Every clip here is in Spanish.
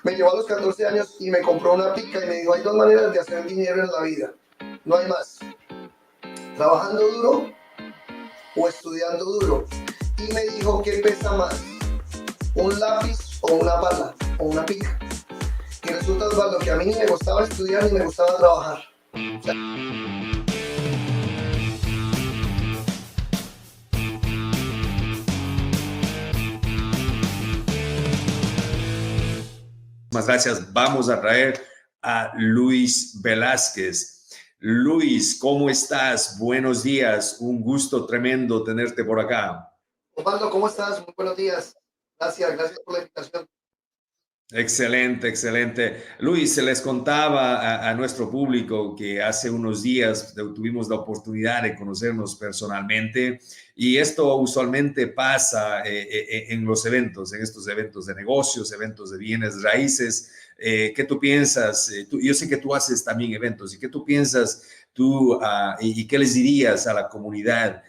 Me llevó a los 14 años y me compró una pica y me dijo, hay dos maneras de hacer dinero en la vida, no hay más, trabajando duro o estudiando duro. Y me dijo, ¿qué pesa más? ¿Un lápiz o una pala o una pica? Y resulta, Osvaldo, que a mí ni me gustaba estudiar ni me gustaba trabajar. O sea, muchas gracias. Vamos a traer a Luis Velázquez. Luis, ¿cómo estás? Buenos días. Un gusto tremendo tenerte por acá. Osvaldo, ¿cómo estás? Muy buenos días. Gracias por la invitación. Excelente, excelente. Luis, se les contaba a nuestro público que hace unos días tuvimos la oportunidad de conocernos personalmente y esto usualmente pasa en los eventos, en estos eventos de negocios, eventos de bienes raíces. ¿Qué tú piensas? Yo sé que tú haces también eventos y ¿qué tú piensas tú y qué les dirías a la comunidad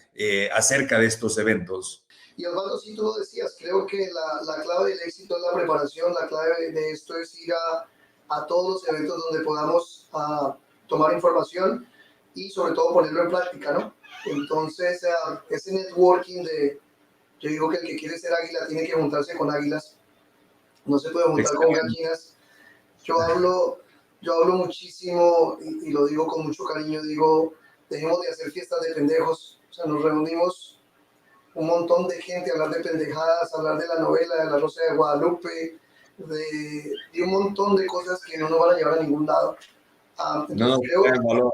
acerca de estos eventos? Y Osvaldo, sí, tú lo decías, creo que la clave del éxito es la preparación, la clave de esto es ir a todos los eventos donde podamos tomar información y sobre todo ponerlo en práctica, ¿no? Entonces, ese networking yo digo que el que quiere ser águila tiene que juntarse con águilas, no se puede juntar con Excelente. gallinas. Yo hablo muchísimo y lo digo con mucho cariño, digo, dejemos de hacer fiestas de pendejos, o sea, nos reunimos un montón de gente a hablar de pendejadas, hablar de la novela de La Rosa de Guadalupe, de un montón de cosas que no nos van a llevar a ningún lado. No Entonces nos creo... traen valor.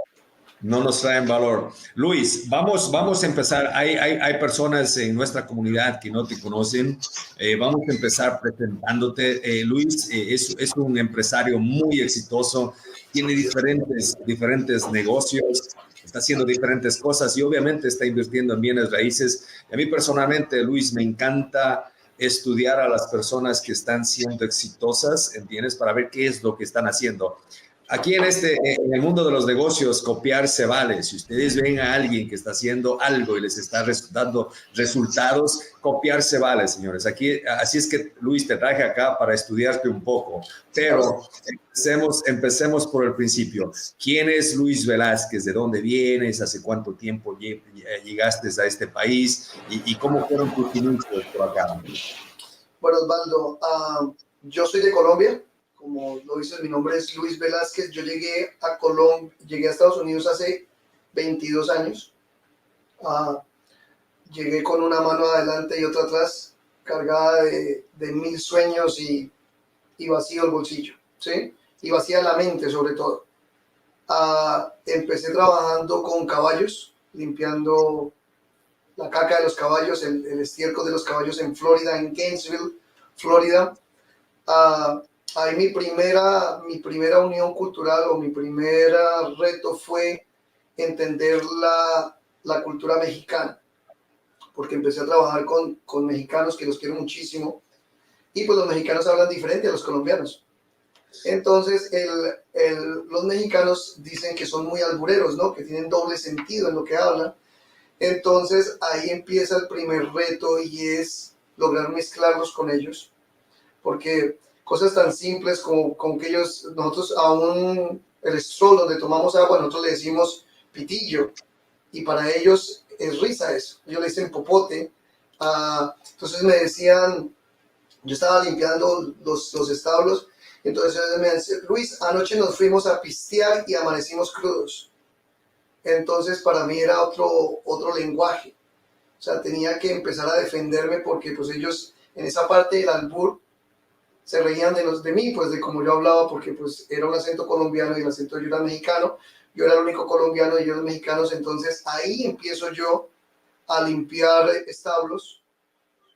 No nos traen valor. Luis, vamos a empezar. Hay personas en nuestra comunidad que no te conocen. Vamos a empezar presentándote. Luis es un empresario muy exitoso, tiene diferentes negocios, está haciendo diferentes cosas y obviamente está invirtiendo en bienes raíces. Y a mí personalmente, Luis, me encanta estudiar a las personas que están siendo exitosas, ¿entiendes? Para ver qué es lo que están haciendo. Aquí en el mundo de los negocios, copiar se vale. Si ustedes ven a alguien que está haciendo algo y les está dando resultados, copiar se vale, señores. Aquí, así es que Luis te traje acá para estudiarte un poco. Pero empecemos por el principio. ¿Quién es Luis Velázquez? ¿De dónde vienes? ¿Hace cuánto tiempo llegaste a este país? ¿Y cómo fueron tus inicios por acá? Bueno, Osvaldo, yo soy de Colombia, como lo dices, mi nombre es Luis Velázquez, yo llegué a Colombia, llegué a Estados Unidos hace 22 años, llegué con una mano adelante y otra atrás, cargada de mil sueños y vacío el bolsillo, ¿sí? Y vacía la mente sobre todo. Empecé trabajando con caballos, limpiando la caca de los caballos, el estiércol de los caballos en Florida, en Gainesville, Florida. Ahí mi primera unión cultural o mi primer reto fue entender la cultura mexicana, porque empecé a trabajar con mexicanos que los quiero muchísimo y pues los mexicanos hablan diferente a los colombianos. Entonces los mexicanos dicen que son muy albureros, ¿no? Que tienen doble sentido en lo que hablan. Entonces ahí empieza el primer reto y es lograr mezclarlos con ellos, porque cosas tan simples como que nosotros el stroll donde tomamos agua, nosotros le decimos pitillo y para ellos es risa eso, ellos le dicen popote. Entonces me decían, yo estaba limpiando los establos, entonces me decían, Luis, anoche nos fuimos a pistear y amanecimos crudos. Entonces para mí era otro lenguaje, o sea, tenía que empezar a defenderme porque pues ellos en esa parte del albur se reían de mí, pues de cómo yo hablaba, porque pues era un acento colombiano y el acento yo era mexicano, yo era el único colombiano y ellos mexicanos, entonces ahí empiezo yo a limpiar establos,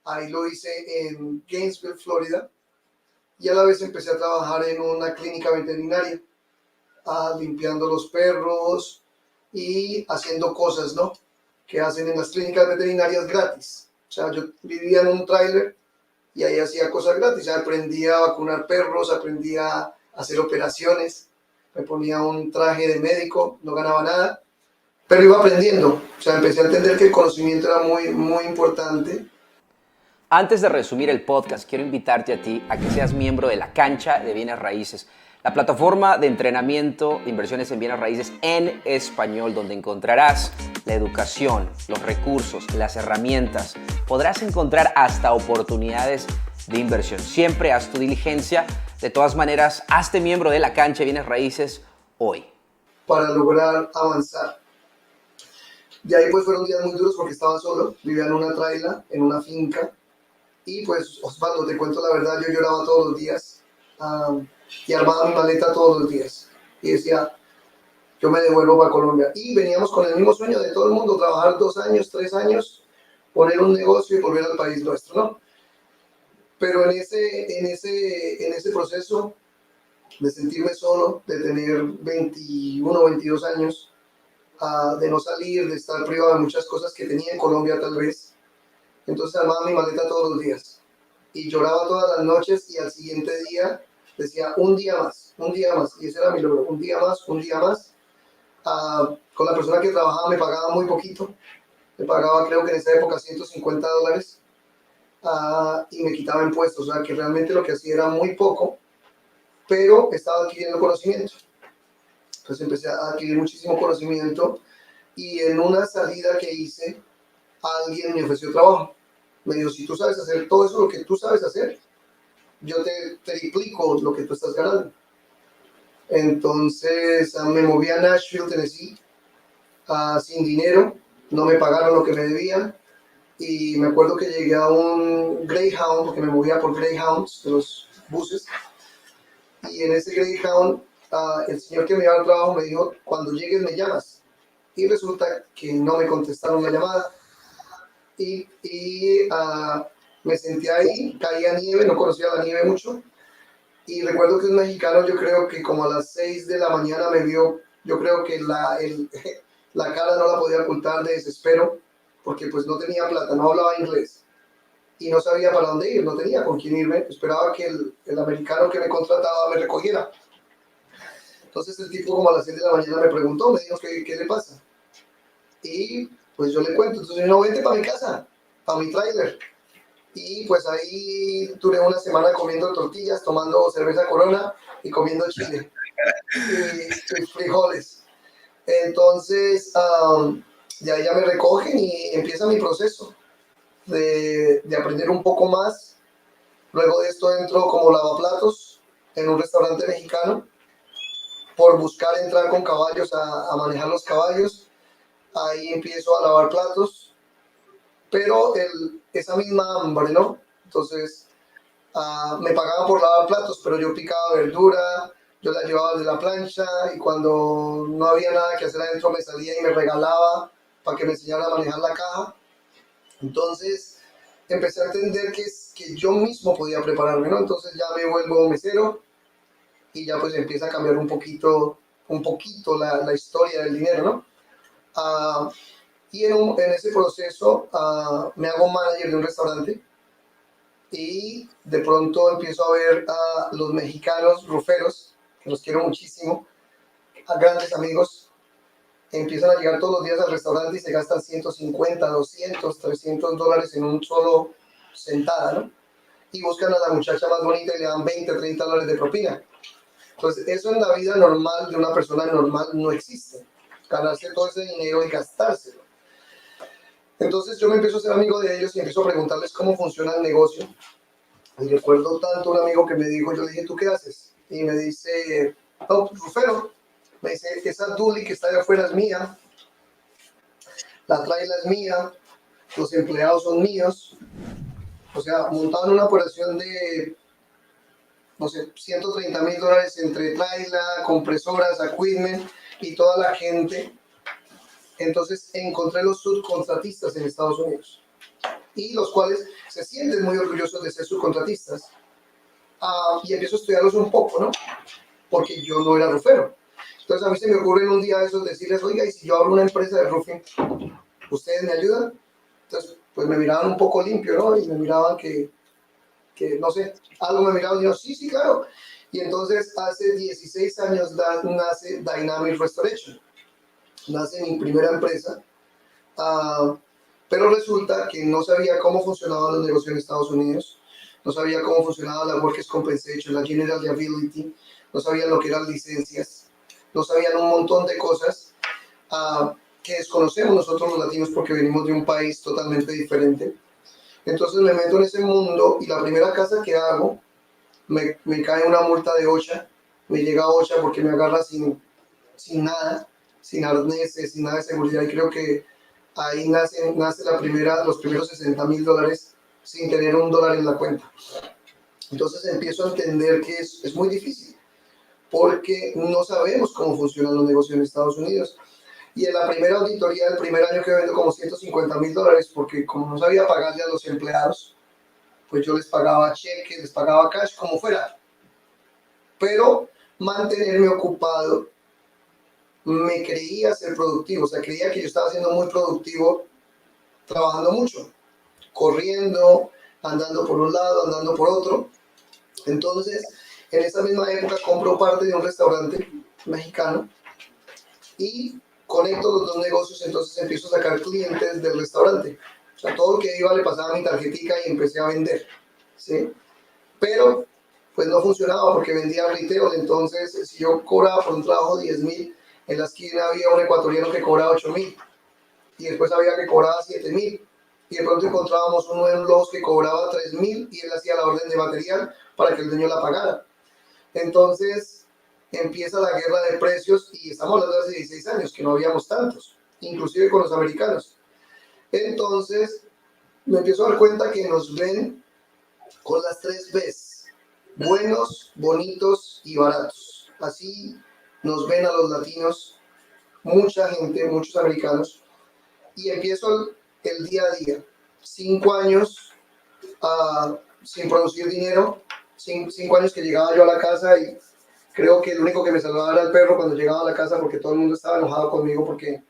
ahí lo hice en Gainesville, Florida, y a la vez empecé a trabajar en una clínica veterinaria, limpiando los perros y haciendo cosas, ¿no? Que hacen en las clínicas veterinarias gratis. O sea, yo vivía en un tráiler y ahí hacía cosas gratis. Aprendí a vacunar perros, aprendí a hacer operaciones, me ponía un traje de médico, no ganaba nada, pero iba aprendiendo. O sea, empecé a entender que el conocimiento era muy, muy importante. Antes de resumir el podcast, quiero invitarte a ti a que seas miembro de la Cancha de Bienes Raíces, la plataforma de entrenamiento de inversiones en bienes raíces en español, donde encontrarás la educación, los recursos, las herramientas. Podrás encontrar hasta oportunidades de inversión. Siempre haz tu diligencia. De todas maneras, hazte miembro de la Cancha de Bienes Raíces hoy. Para lograr avanzar. De ahí pues fueron días muy duros porque estaba solo, vivía en una traila, en una finca. Y pues, Osvaldo, te cuento la verdad, yo lloraba todos los días y armaba mi maleta todos los días. Y decía, yo me devuelvo para Colombia. Y veníamos con el mismo sueño de todo el mundo, trabajar 2 años, 3 años, poner un negocio y volver al país nuestro, ¿no? Pero en ese proceso de sentirme solo, de tener 21, 22 años, de no salir, de estar privado de muchas cosas que tenía en Colombia tal vez, entonces armaba mi maleta todos los días y lloraba todas las noches y al siguiente día decía un día más, y ese era mi logro, un día más, un día más. Con la persona que trabajaba me pagaba muy poquito, me pagaba creo que en esa época $150 y me quitaba impuestos, o sea que realmente lo que hacía era muy poco, pero estaba adquiriendo conocimiento. Entonces empecé a adquirir muchísimo conocimiento y en una salida que hice, alguien me ofreció trabajo. Me dijo, si tú sabes hacer todo eso, lo que tú sabes hacer, yo te triplico lo que tú estás ganando. Entonces me moví a Nashville, Tennessee, sin dinero, no me pagaron lo que me debían. Y me acuerdo que llegué a un Greyhound, porque me movía por Greyhounds, de los buses. Y en ese Greyhound, el señor que me llevaba al trabajo me dijo, cuando llegues me llamas. Y resulta que no me contestaron la llamada. Me senté ahí, caía nieve, no conocía la nieve mucho. Y recuerdo que un mexicano, yo creo que como a las 6 de la mañana me vio, yo creo que la cara no la podía ocultar de desespero, porque pues no tenía plata, no hablaba inglés y no sabía para dónde ir, no tenía con quién irme, esperaba que el americano que me contrataba me recogiera. Entonces el tipo como a las 6 de la mañana me preguntó, me dijo, ¿qué le pasa? Y pues yo le cuento, entonces no, vente para mi casa, para mi tráiler. Y pues ahí duré una semana comiendo tortillas, tomando cerveza Corona y comiendo chile y frijoles. Entonces, de ahí ya me recogen y empieza mi proceso de aprender un poco más. Luego de esto entro como lavaplatos en un restaurante mexicano por buscar entrar con caballos a manejar los caballos. Ahí empiezo a lavar platos, pero esa misma hambre, ¿no? Entonces, me pagaban por lavar platos, pero yo picaba verdura, yo la llevaba de la plancha y cuando no había nada que hacer adentro me salía y me regalaba para que me enseñara a manejar la caja. Entonces empecé a entender que yo mismo podía prepararme, ¿no? Entonces ya me vuelvo mesero y ya pues empieza a cambiar un poquito la historia del dinero, ¿no? Y en ese proceso me hago manager de un restaurante y de pronto empiezo a ver a los mexicanos ruferos, que los quiero muchísimo, a grandes amigos, empiezan a llegar todos los días al restaurante y se gastan 150, 200, $300 en un solo sentada, ¿no? Y buscan a la muchacha más bonita y le dan 20, $30 de propina. Entonces, eso en la vida normal de una persona normal no existe. Ganarse todo ese dinero y gastárselo. Entonces, yo me empiezo a ser amigo de ellos y empiezo a preguntarles cómo funciona el negocio. Y recuerdo tanto un amigo que me dijo, yo le dije, ¿tú qué haces? Y me dice, no, rufero. Me dice, esa Duli que está allá afuera es mía, la traila es mía, los empleados son míos. O sea, montaban una operación de, no sé, $130,000 entre traila, compresoras, equipment y toda la gente. Entonces encontré los subcontratistas en Estados Unidos y los cuales se sienten muy orgullosos de ser subcontratistas. Y empiezo a estudiarlos un poco, ¿no? Porque yo no era rufero. Entonces a mí se me ocurre en un día de esos decirles, oiga, y si yo abro una empresa de roofing, ¿ustedes me ayudan? Entonces, pues me miraban un poco limpio, ¿no? Y me miraban que no sé, algo me miraban y yo, sí, sí, claro. Y entonces hace 16 años nace Dynamic Restoration. Nace mi primera empresa. Pero resulta que no sabía cómo funcionaban los negocios en Estados Unidos, no sabía cómo funcionaba la Workers' Compensation, la General Liability, no sabían lo que eran licencias, no sabían un montón de cosas que desconocemos nosotros los latinos porque venimos de un país totalmente diferente. Entonces me meto en ese mundo y la primera casa que hago me cae una multa de OSHA, me llega OSHA porque me agarra sin nada, sin arneses, sin nada de seguridad, y creo que ahí nace los primeros $60,000 sin tener $1 en la cuenta. Entonces empiezo a entender que es muy difícil porque no sabemos cómo funcionan los negocios en Estados Unidos. Y en la primera auditoría del primer año que vendo como $150,000 porque como no sabía pagarle a los empleados, pues yo les pagaba cheques, les pagaba cash, como fuera. Pero mantenerme ocupado, me creía ser productivo, o sea, creía que yo estaba siendo muy productivo trabajando mucho, corriendo, andando por un lado, andando por otro. Entonces, en esa misma época compro parte de un restaurante mexicano y conecto los dos negocios, entonces empiezo a sacar clientes del restaurante. O sea, todo lo que iba le pasaba a mi tarjetica y empecé a vender, ¿sí? Pero, pues no funcionaba porque vendía retail, entonces si yo cobraba por un trabajo 10,000, en la esquina había un ecuatoriano que cobraba 8,000 y después había que cobraba 7,000 y de pronto encontrábamos uno en Los que cobraba 3,000 y él hacía la orden de material para que el dueño la pagara. Entonces empieza la guerra de precios y estamos hablando de hace 16 años que no habíamos tantos, inclusive con los americanos. Entonces me empiezo a dar cuenta que nos ven con las 3 Bs: buenos, bonitos y baratos. Así nos ven a los latinos, mucha gente, muchos americanos. Y empiezo el día a día. 5 años sin producir dinero, 5 años que llegaba yo a la casa y creo que el único que me salvaba era el perro cuando llegaba a la casa porque todo el mundo estaba enojado conmigo porque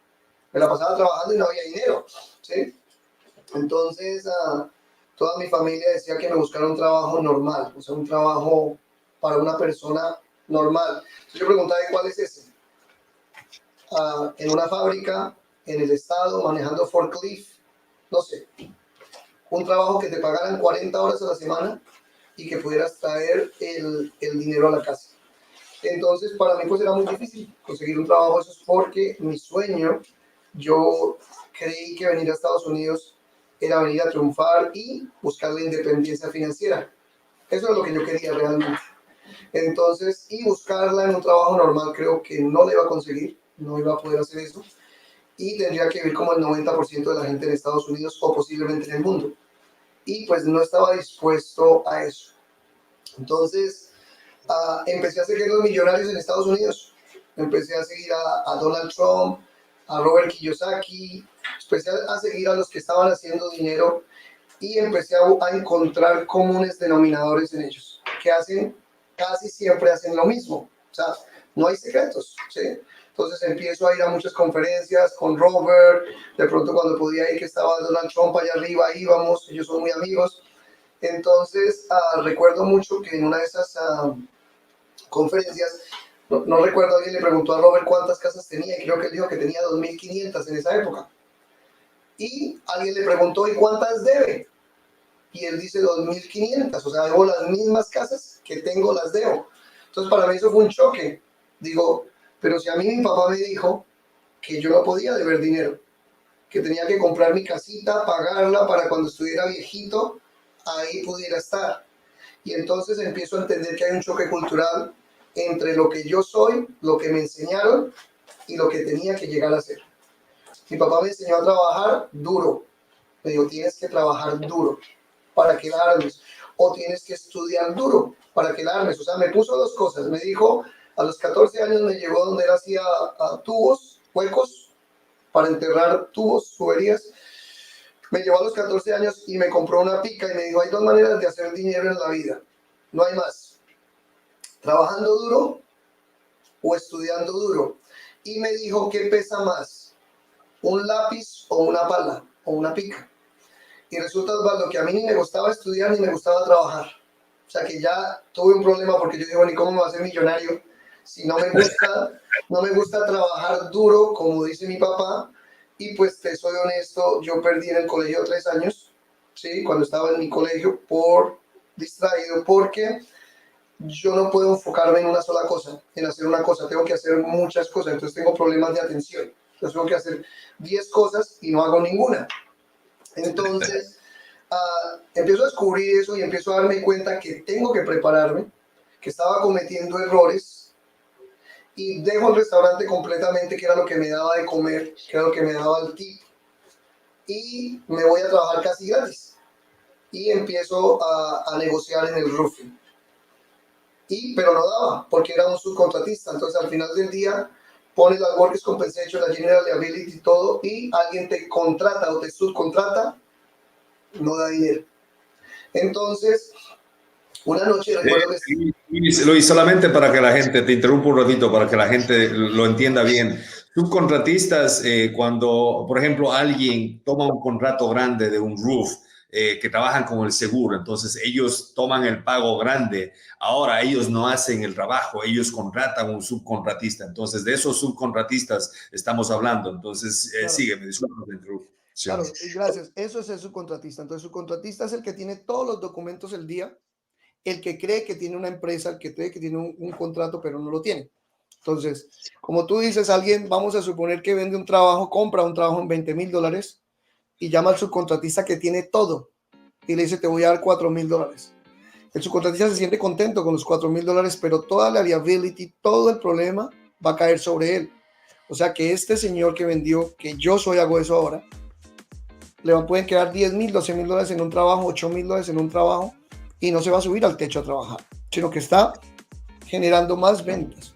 me la pasaba trabajando y no había dinero, ¿sí? Entonces, toda mi familia decía que me buscara un trabajo normal, o sea, un trabajo para una persona normal. Entonces yo preguntaba, ¿cuál es ese? En una fábrica, en el estado, manejando forklift, no sé. Un trabajo que te pagaran 40 horas a la semana y que pudieras traer el dinero a la casa. Entonces, para mí pues era muy difícil conseguir un trabajo. Eso es porque mi sueño, yo creí que venir a Estados Unidos era venir a triunfar y buscar la independencia financiera. Eso es lo que yo quería realmente. Entonces, y buscarla en un trabajo normal, creo que no la iba a conseguir, no iba a poder hacer eso. Y tendría que vivir como el 90% de la gente en Estados Unidos o posiblemente en el mundo. Y pues no estaba dispuesto a eso. Entonces, empecé a seguir los millonarios en Estados Unidos. Empecé a seguir a Donald Trump, a Robert Kiyosaki, empecé a seguir a los que estaban haciendo dinero y empecé a encontrar comunes denominadores en ellos, que casi siempre hacen lo mismo. O sea, no hay secretos, ¿sí? Entonces empiezo a ir a muchas conferencias con Robert, de pronto cuando podía ir que estaba Donald Trump allá arriba, íbamos, ellos son muy amigos. Entonces recuerdo mucho que en una de esas conferencias, no recuerdo, alguien le preguntó a Robert cuántas casas tenía y creo que él dijo que tenía 2,500 en esa época. Y alguien le preguntó, ¿y cuántas debe? Y él dice 2,500, o sea, debo las mismas casas que tengo, las debo. Entonces para mí eso fue un choque. Digo, pero si a mí mi papá me dijo que yo no podía deber dinero, que tenía que comprar mi casita, pagarla para cuando estuviera viejito, ahí pudiera estar. Y entonces empiezo a entender que hay un choque cultural entre lo que yo soy, lo que me enseñaron y lo que tenía que llegar a ser. Mi papá me enseñó a trabajar duro. Me dijo, tienes que trabajar duro para que la armes, o tienes que estudiar duro para que la armes. O sea, me puso 2 cosas. Me dijo, a los 14 años me llevó donde él hacía tubos, huecos, para enterrar tubos, tuberías. Me llevó a los 14 años y me compró una pica y me dijo, hay 2 maneras de hacer dinero en la vida, no hay más. Trabajando duro o estudiando duro. Y me dijo, ¿qué pesa más? ¿Un lápiz o una pala o una pica? Y resulta, Osvaldo, que a mí ni me gustaba estudiar ni me gustaba trabajar. O sea que ya tuve un problema porque yo digo, ni cómo me va a hacer millonario si no me gusta trabajar duro, como dice mi papá, Y pues te soy honesto, yo perdí en el colegio 3 años, ¿sí? Cuando estaba en mi colegio por distraído, porque yo no puedo enfocarme en una sola cosa, en hacer una cosa, tengo que hacer muchas cosas, entonces tengo problemas de atención. Entonces tengo que hacer 10 cosas y no hago ninguna. Entonces empiezo a descubrir eso y empiezo a darme cuenta que tengo que prepararme, que estaba cometiendo errores y dejo el restaurante completamente, que era lo que me daba de comer, que era lo que me daba el tip, y me voy a trabajar casi gratis. Y empiezo a negociar en el roofing. Pero no daba, porque era un subcontratista. Entonces, al final del día, pones la Workers' Compensation, la General Liability y todo, y alguien te contrata o te subcontrata, no da dinero. Entonces, una noche recuerdo que... Luis, solamente para que la gente, te interrumpo un ratito, para que la gente lo entienda bien. Subcontratistas, cuando, por ejemplo, alguien toma un contrato grande de un roof, que trabajan con el seguro, entonces ellos toman el pago grande, ahora ellos no hacen el trabajo, ellos contratan un subcontratista, entonces de esos subcontratistas estamos hablando, entonces Claro. sígueme, disculpa la interrupción. Claro, gracias. Eso es el subcontratista. Entonces, el subcontratista es el que tiene todos los documentos el día, el que cree que tiene una empresa, el que cree que tiene un contrato, pero no lo tiene. Entonces, como tú dices, alguien, vamos a suponer que vende un trabajo, compra un trabajo en $20,000 y llama al subcontratista que tiene todo y le dice, te voy a dar $4,000. El subcontratista se siente contento con los $4,000, pero toda la liability, todo el problema va a caer sobre él. O sea que este señor que vendió, que yo hago eso ahora, le pueden quedar $10,000, $12,000 en un trabajo, $8,000 en un trabajo, y no se va a subir al techo a trabajar, sino que está generando más ventas.